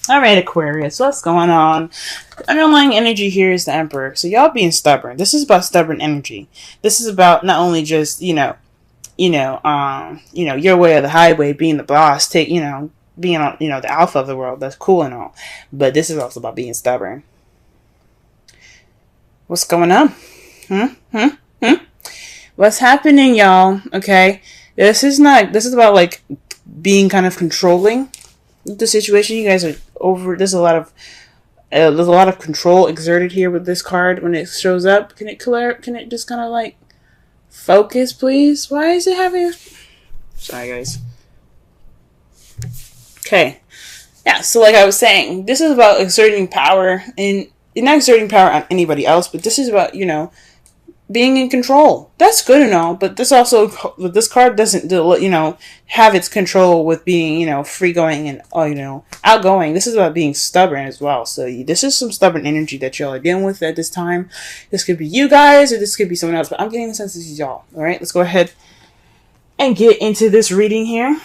All right, Aquarius, what's going on? The underlying energy here is the Emperor. So y'all being stubborn. This is about stubborn energy. This is about not only just your way or the highway, being the boss, being on, the alpha of the world. That's cool and all, but this is also about being stubborn. What's going on? What's happening, y'all? Okay, this is about like being kind of controlling the situation. You guys are over. There's a lot of control exerted here with this card when it shows up. Can it clear? Can it just kind of like focus, please? Why is it having? Sorry, guys. Okay, yeah. So like I was saying, this is about exerting power, and you're not exerting power on anybody else, but this is about being in control. That's good and all, but this card doesn't have its control with being free going and outgoing. This is about being stubborn as well. So this is some stubborn energy that y'all are dealing with at this time. This could be you guys or this could be someone else, but I'm getting the sense this is y'all. All right, let's go ahead and get into this reading here.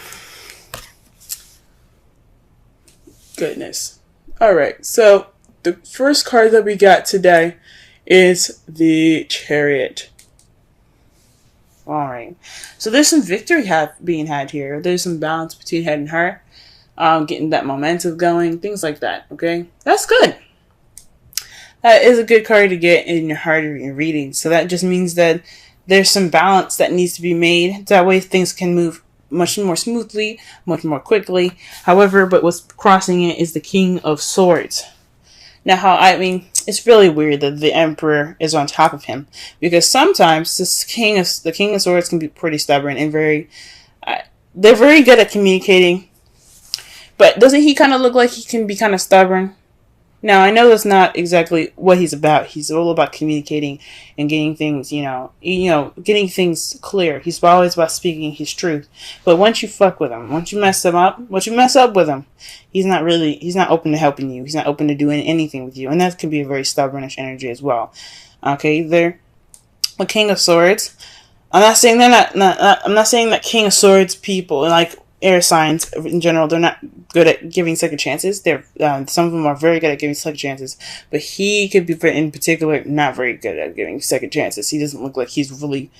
Goodness. All right, so the first card that we got today is the Chariot. Alright. So there's some victory being had here. There's some balance between head and heart. Getting that momentum going. Things like that. Okay? That's good. That is a good card to get in your heart or your reading. So that just means that there's some balance that needs to be made. That way things can move much more smoothly, much more quickly. However, but what's crossing it is the King of Swords. Now, it's really weird that the Emperor is on top of him, because sometimes the King of Swords can be pretty stubborn and they're very good at communicating. But doesn't he kind of look like he can be kind of stubborn? Now, I know that's not exactly what he's about. He's all about communicating and getting things, getting things clear. He's always about speaking his truth. But once you fuck with him, once you mess up with him, he's not open to helping you. He's not open to doing anything with you. And that can be a very stubbornish energy as well. Okay, they're the King of Swords. I'm not saying I'm not saying that King of Swords people, like air signs in general, they're not good at giving second chances. Some of them are very good at giving second chances, but he could be, in particular, not very good at giving second chances. He doesn't look like he's really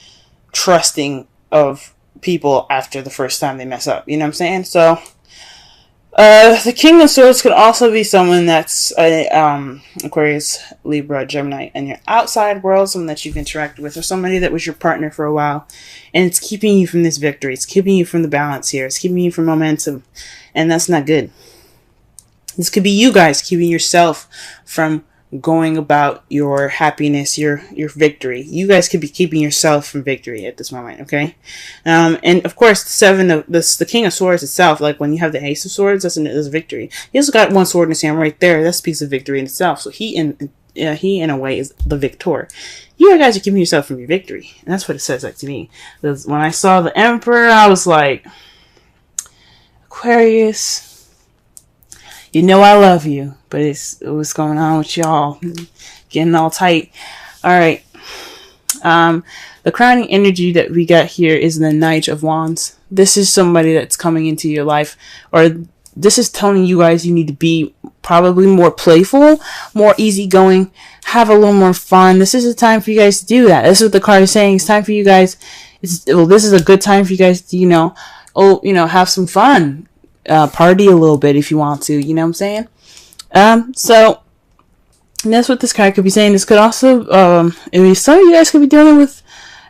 trusting of people after the first time they mess up. You know what I'm saying? So, the King of Swords could also be someone that's Aquarius, Libra, Gemini, and your outside world, someone that you've interacted with, or somebody that was your partner for a while, and it's keeping you from this victory. It's keeping you from the balance here. It's keeping you from momentum, and that's not good. This could be you guys keeping yourself from going about your happiness, your victory. You guys could be keeping yourself from victory at this moment, okay? And of course, the King of Swords itself, like when you have the Ace of Swords, that's a victory. He also got one sword in his hand right there. That speaks of victory in itself. So he in a way is the victor. You guys are keeping yourself from your victory, and that's what it says like to me. Because when I saw the Emperor, I was like, Aquarius, you know I love you, but what's going on with y'all? Getting all tight. All right. The crowning energy that we got here is the Knight of Wands. This is somebody that's coming into your life, or this is telling you guys you need to be probably more playful, more easygoing, have a little more fun. This is a time for you guys to do that. This is what the card is saying. It's time for you guys. This is a good time for you guys to, have some fun. Party a little bit if you want to, you know what I'm saying? So that's what this card could be saying. This could also, some of you guys could be dealing with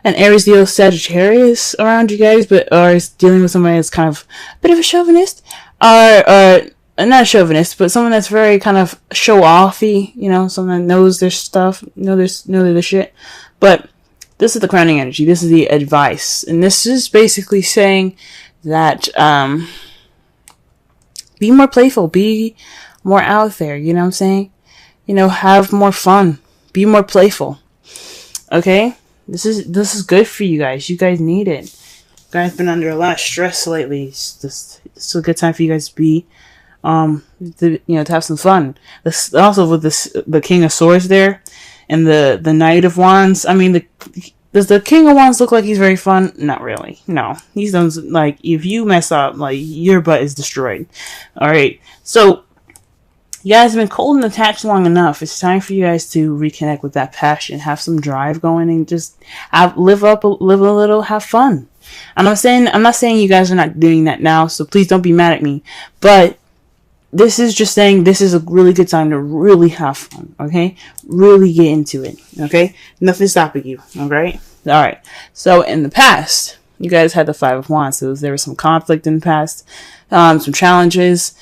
an Aries, Leo, Sagittarius around you guys, or is dealing with somebody that's kind of a bit of a chauvinist, or not a chauvinist, but someone that's very kind of show-offy, someone that knows their stuff, know their shit. But this is the crowning energy. This is the advice, and this is basically saying that, be more playful, be more out there, you know what I'm saying? Have more fun, be more playful. Okay? This is good for you guys. You guys need it. You guys been under a lot of stress lately. It's a good time for you guys to be to have some fun. This also with the King of Swords there and the Knight of Wands. I mean, does the King of Wands look like he's very fun? Not really. No. He's like, if you mess up, like, your butt is destroyed. Alright. So, You guys have been cold and attached long enough. It's time for you guys to reconnect with that passion, have some drive going, and just live a little, have fun. I'm not saying you guys are not doing that now, so please don't be mad at me. But this is just saying this is a really good time to really have fun, okay? Really get into it, okay? Nothing's stopping you, alright? Alright, so in the past, you guys had the Five of Wands, so there was some conflict in the past, some challenges.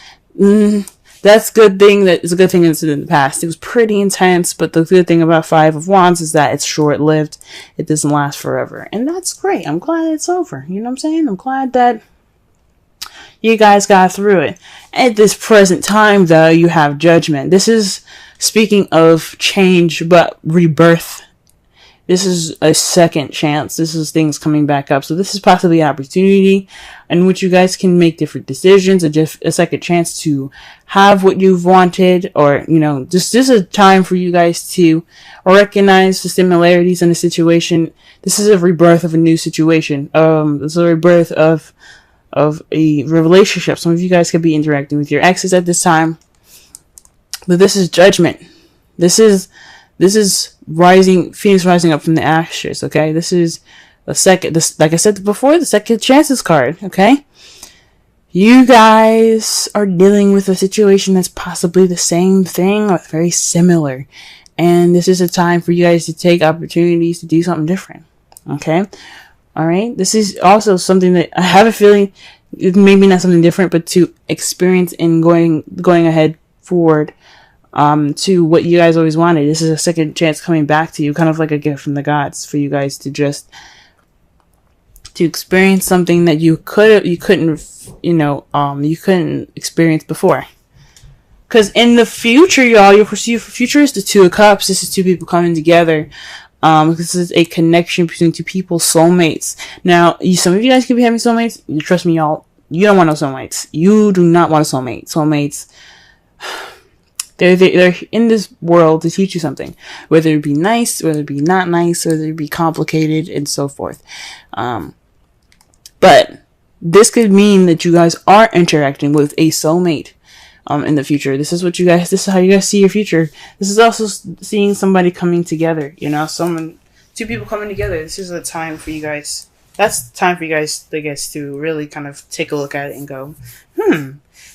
That's good thing. That is a good thing that's in the past. It was pretty intense, but the good thing about Five of Wands is that it's short-lived. It doesn't last forever, and that's great. I'm glad it's over. You know what I'm saying? I'm glad that you guys got through it. At this present time, though, you have Judgment. This is speaking of change, but rebirth. This is a second chance. This is things coming back up. So this is possibly an opportunity in which you guys can make different decisions, a second chance to have what you've wanted, or, you know, just this is a time for you guys to recognize the similarities in the situation. This is a rebirth of a new situation. This is a rebirth of a relationship. Some of you guys could be interacting with your exes at this time. But this is Judgment. This is Phoenix rising up from the ashes, okay? This is like I said before, the second chances card, okay? You guys are dealing with a situation that's possibly the same thing or very similar. And this is a time for you guys to take opportunities to do something different, okay? Alright? This is also something that I have a feeling, maybe not something different, but to experience in going ahead forward to what you guys always wanted. This is a second chance coming back to you, kind of like a gift from the gods for you guys to just to experience something that you couldn't experience before. Because in the future, y'all, your future is the Two of Cups. This is two people coming together. This is a connection between two people, soulmates. Now, some of you guys could be having soulmates. Trust me, y'all, you don't want no soulmates. You do not want a soulmate. Soulmates, they're in this world to teach you something, whether it be nice, whether it be not nice, whether it be complicated, and so forth. But this could mean that you guys are interacting with a soulmate in the future. This is how you guys see your future. This is also seeing somebody coming together, two people coming together. This is a time for you guys. That's the time for you guys, I guess, to really kind of take a look at it and go,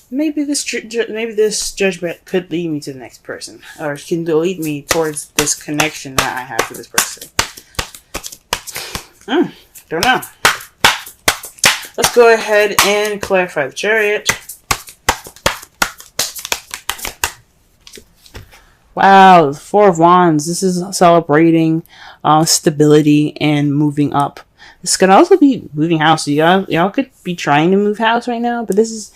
maybe this judgment could lead me to the next person, or can lead me towards this connection that I have with this person. Don't know. Let's go ahead and clarify the Chariot. Wow, the Four of Wands. This is celebrating stability and moving up. This could also be moving house. So y'all could be trying to move house right now, but this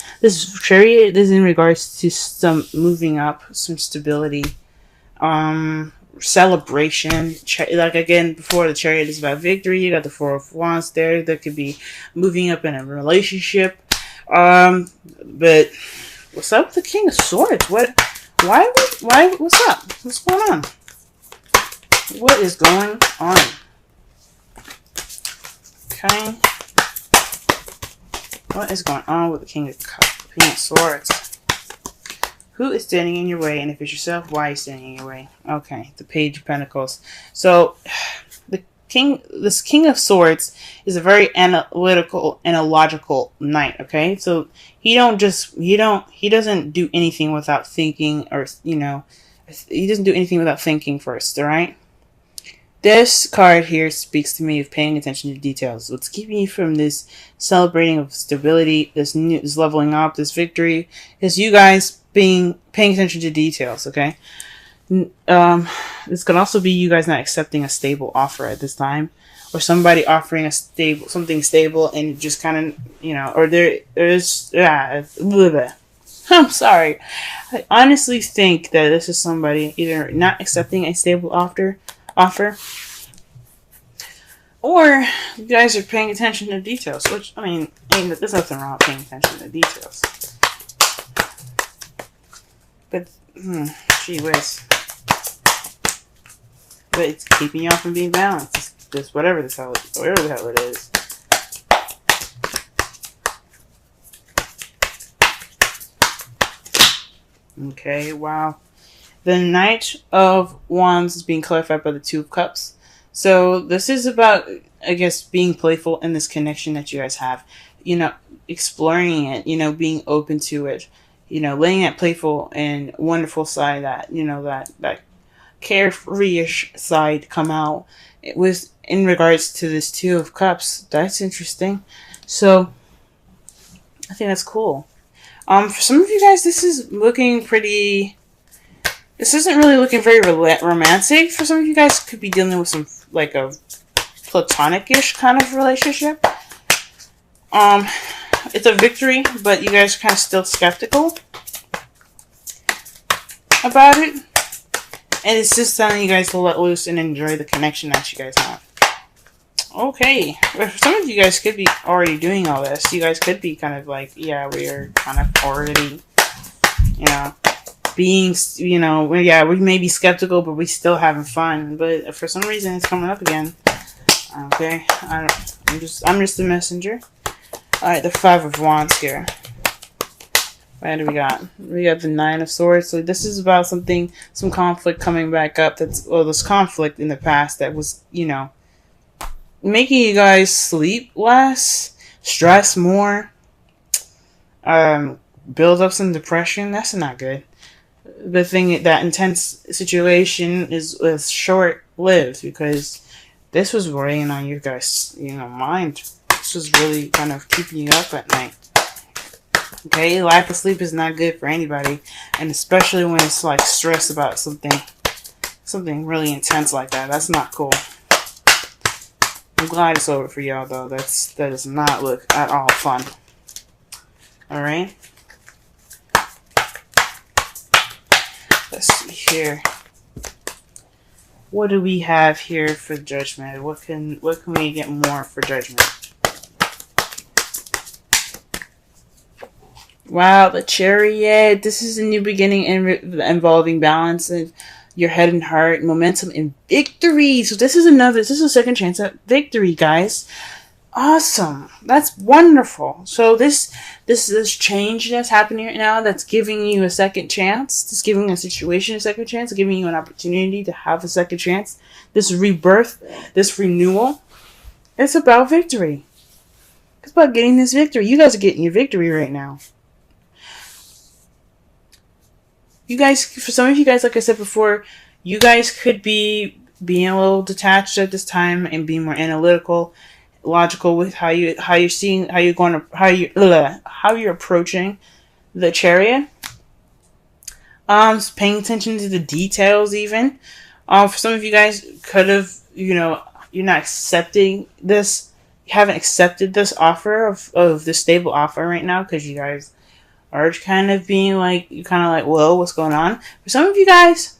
Chariot is in regards to some moving up, some stability, celebration. Like again, before the Chariot is about victory. You got the Four of Wands there. That could be moving up in a relationship. But what's up with the King of Swords? Why? What's up? What's going on? What is going on? Okay. What is going on with the King of Swords? Who is standing in your way? And if it's yourself, why are you standing in your way? Okay, the Page of Pentacles. So, this King of Swords is a very analytical and a logical knight. Okay, so he doesn't do anything without thinking, or he doesn't do anything without thinking first. All right. This card here speaks to me of paying attention to details. What's keeping you from this celebrating of stability, this leveling up, this victory, is you guys paying attention to details, okay? This could also be you guys not accepting a stable offer at this time, or somebody offering something stable and just kind of, or there's I'm sorry. I honestly think that this is somebody either not accepting a stable offer, or you guys are paying attention to details, which, there's nothing wrong with paying attention to details. But, gee whiz. But it's keeping y'all from being balanced. It's just whatever the hell it is. Okay, wow. The Knight of Wands is being clarified by the Two of Cups. So this is about, I guess, being playful in this connection that you guys have. You know, exploring it, you know, being open to it. You know, letting that playful and wonderful side, that, you know, that carefree-ish side come out. It was in regards to this Two of Cups. That's interesting. So I think that's cool. For some of you guys, this is looking pretty... This isn't really looking very romantic. For some of you guys, could be dealing with some, like, a platonic-ish kind of relationship. It's a victory, but you guys are kind of still skeptical about it. And it's just telling you guys to let loose and enjoy the connection that you guys have. Okay. But some of you guys could be already doing all this. You guys could be kind of like, yeah, we're kind of already, you know, being, you know, yeah, we may be skeptical, but we still having fun. But for some reason, it's coming up again. Okay. I'm just the messenger. Alright, the Five of Wands here. What do we got? We got the Nine of Swords. So this is about something, some conflict coming back up. That's, well, this conflict in the past that was, you know, making you guys sleep less, stress more, build up some depression. That's not good. The thing, that intense situation is short-lived, because this was weighing on you guys, you know, mind. This was really kind of keeping you up at night. Okay, lack of sleep is not good for anybody, and especially when it's like stress about something really intense like that. That's not cool. I'm glad it's over for y'all, though. That does not look at all fun. All right. Let's see here. What do we have here for Judgment? What can we get more for Judgment? Wow, the Chariot. This is a new beginning involving balance of your head and heart, momentum, and victory. So this is a second chance at victory, guys. Awesome. That's wonderful. So this change that's happening right now, that's giving you a second chance. It's giving a situation a second chance. Giving you an opportunity to have a second chance. This rebirth, this renewal. It's about victory. It's about getting this victory. You guys are getting your victory right now. You guys, for some of you guys, like I said before, you guys could be being a little detached at this time and being more analytical, logical with how you're approaching the Chariot. Paying attention to the details even. For some of you guys, could have, you know, you're not accepting this. You haven't accepted this offer of this stable offer right now, because you guys are kind of being like, you're kind of like, whoa, what's going on? For some of you guys,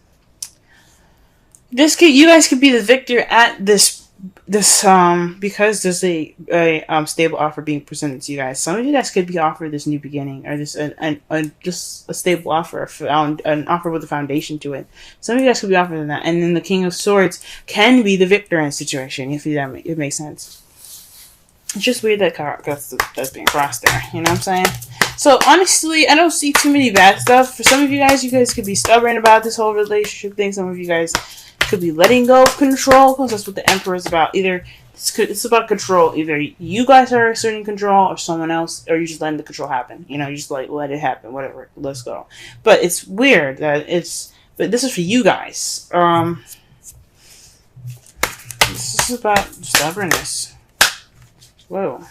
you guys could be the victor at this because there's a stable offer being presented to you guys. Some of you guys could be offered this new beginning, or this just a stable offer, an offer with a foundation to it. Some of you guys could be offered that, and then the King of Swords can be the victor in the situation, if it makes sense. It's just weird that that's being crossed there. You know what I'm saying? So honestly, I don't see too many bad stuff. For some of you guys could be stubborn about this whole relationship thing. Some of you guys could be letting go of control, because that's what the Emperor is about. Either it's about control. Either you guys are asserting control, or someone else, or you just letting the control happen. You know, you just like let it happen. Whatever. Let's go. But it's weird that but this is for you guys. This is about stubbornness. Whoa.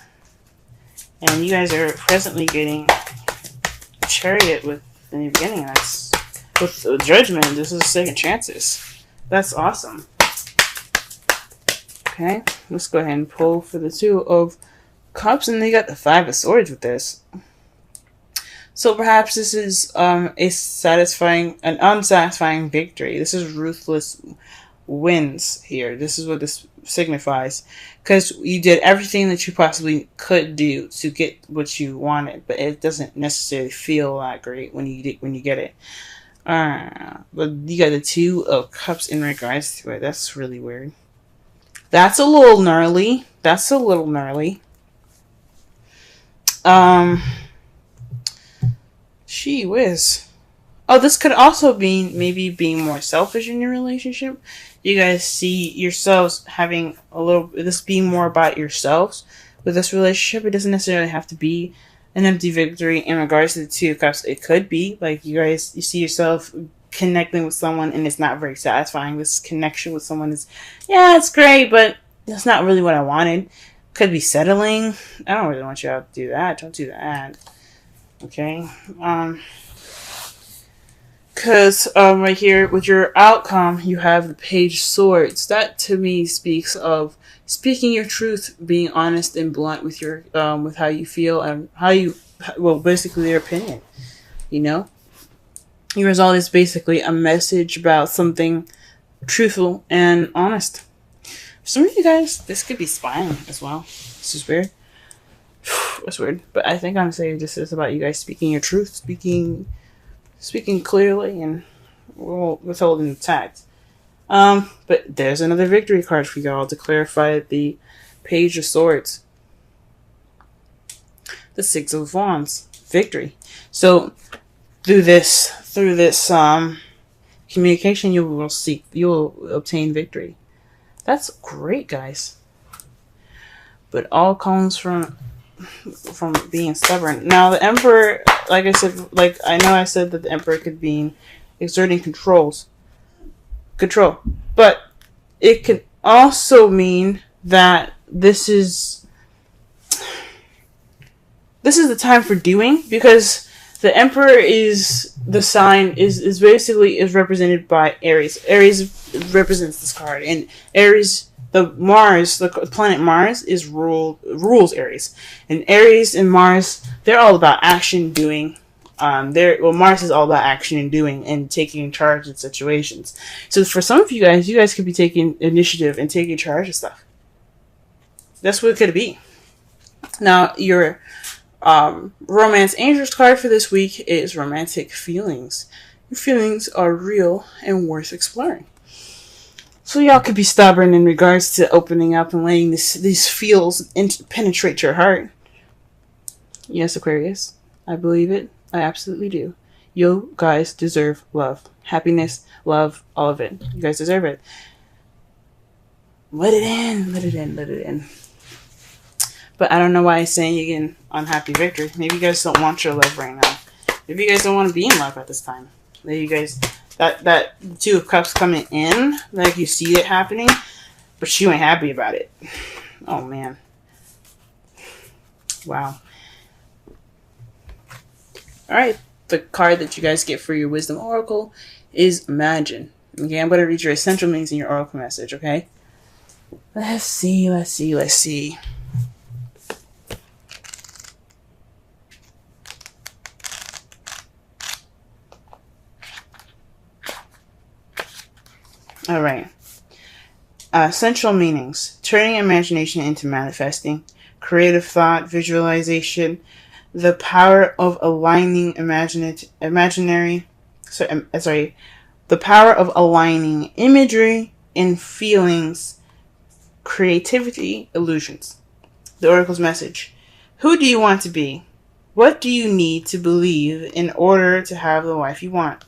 And you guys are presently getting a Chariot with the new beginning. That's with Judgment. This is second chances. That's awesome. Okay, let's go ahead and pull for the Two of Cups, and they got the Five of Swords with this. So perhaps this is an unsatisfying victory. This is ruthless wins here. This is what this signifies, because you did everything that you possibly could do to get what you wanted, but it doesn't necessarily feel that great when you get it. But you got the Two of Cups in regards to it. That's really weird. That's a little gnarly. Gee whiz. Oh, this could also be maybe being more selfish in your relationship. You guys see yourselves having this being more about yourselves with this relationship. It doesn't necessarily have to be an empty victory in regards to the Two of Cups. It could be like you see yourself connecting with someone and it's not very satisfying. This connection with someone is, yeah, it's great, but that's not really what I wanted. Could be settling. I don't really want you to do that. Don't do that. Okay. Because right here with your outcome, you have the Page of Swords. That to me speaks of speaking your truth, being honest and blunt with your with how you feel and basically your opinion. You know, your result is basically a message about something truthful and honest. For some of you guys, this could be spying as well. This is weird. It's weird, but I think I'm saying this is about you guys speaking your truth, speaking clearly and withholding the tact. But there's another victory card for y'all to clarify the Page of Swords. The Six of Wands. Victory. So through this communication, you will obtain victory. That's great, guys. But all comes from being stubborn. Now the Emperor, like I said, I said that the Emperor could be exerting control, but it could also mean that this is the time for doing, because the Emperor is the sign is basically represented by Aries. Aries represents this card, and Aries. The planet Mars rules Aries, and Aries and Mars, they're all about action, doing. Mars is all about action and doing and taking charge in situations. So for some of you guys could be taking initiative and taking charge of stuff. That's what it could be. Now your romance angels card for this week is romantic feelings. Your feelings are real and worth exploring. So y'all could be stubborn in regards to opening up and letting these feels penetrate your heart. Yes, Aquarius. I believe it. I absolutely do. You guys deserve love. Happiness, love, all of it. You guys deserve it. Let it in. Let it in. Let it in. But I don't know why I'm saying again unhappy victory. Maybe you guys don't want your love right now. Maybe you guys don't want to be in love at this time. Maybe you guys... That Two of Cups coming in, like you see it happening, but you ain't happy about it. Oh man. Wow. Alright, the card that you guys get for your Wisdom Oracle is Imagine. Okay, I'm going to read your essential meanings in your Oracle message, okay? Let's see. All right. Central meanings: turning imagination into manifesting, creative thought, visualization, the power of aligning the power of aligning imagery and feelings, creativity, illusions. The Oracle's message: who do you want to be? What do you need to believe in order to have the life you want?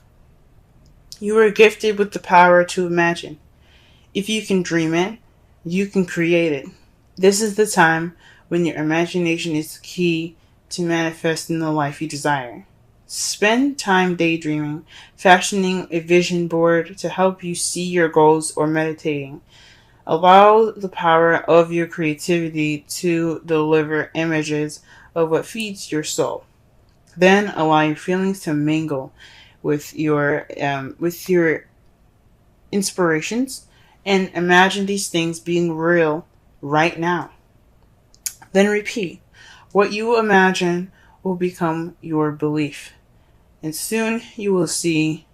You are gifted with the power to imagine. If you can dream it, you can create it. This is the time when your imagination is key to manifesting the life you desire. Spend time daydreaming, fashioning a vision board to help you see your goals, or meditating. Allow the power of your creativity to deliver images of what feeds your soul. Then allow your feelings to mingle with your inspirations, and imagine these things being real right now. Then repeat. What you imagine will become your belief, and soon you will see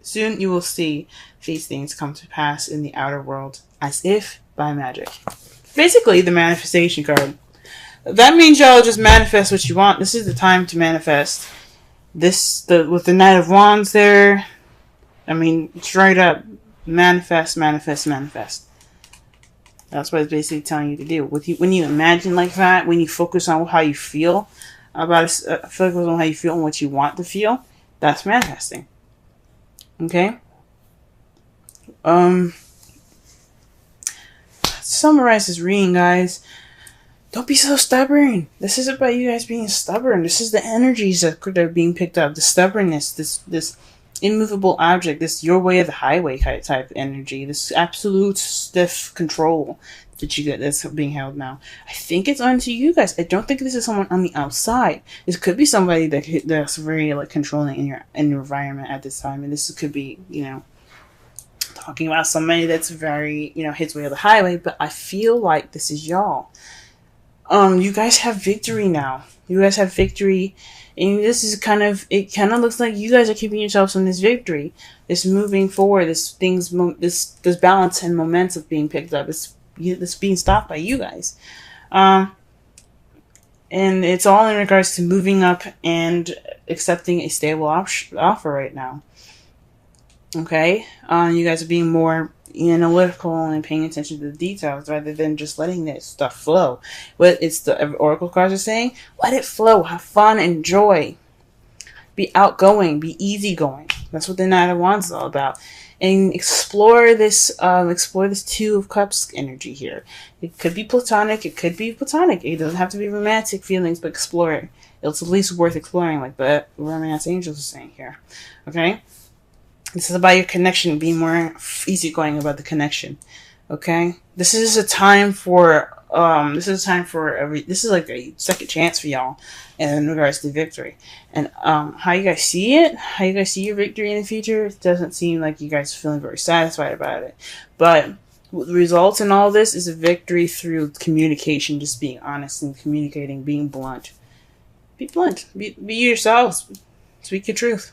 these things come to pass in the outer world as if by magic. Basically, the manifestation card. That means y'all just manifest what you want. This is the time to manifest. With the Knight of Wands there, I mean, straight up, manifest. That's what it's basically telling you to do. When you imagine like that, when you focus on how you feel focus on how you feel and what you want to feel, that's manifesting. Okay. Summarize this reading, guys. Don't be so stubborn. This is about you guys being stubborn. This is the energies that are being picked up. The stubbornness, this immovable object, this your way of the highway type energy, this absolute stiff control that you get that's being held now. I think it's onto you guys. I don't think this is someone on the outside. This could be somebody that's very like controlling in your environment at this time, and this could be, you know, talking about somebody that's very, you know, his way of the highway. But I feel like this is y'all. You guys have victory now. You guys have victory, and this is it kind of looks like you guys are keeping yourselves in this victory, this moving forward, this balance and momentum being picked up. This being stopped by you guys, and it's all in regards to moving up and accepting a stable offer right now. Okay, you guys are being more analytical and paying attention to the details rather than just letting this stuff flow. What it's the oracle cards are saying: let it flow, have fun, enjoy, be outgoing, be easygoing. That's what the Knight of Wands is all about. And explore this Two of Cups energy here. It could be platonic, it could be platonic. It doesn't have to be romantic feelings, but explore it. It's at least worth exploring, like the Romance Angels are saying here. Okay? This is about your connection, being more easygoing about the connection. Okay? This is a time for this is like a second chance for y'all in regards to victory. And how you guys see it, how you guys see your victory in the future, it doesn't seem like you guys are feeling very satisfied about it. But the results in all this is a victory through communication, just being honest and communicating, being blunt. Be blunt. Be yourselves. Speak your truth.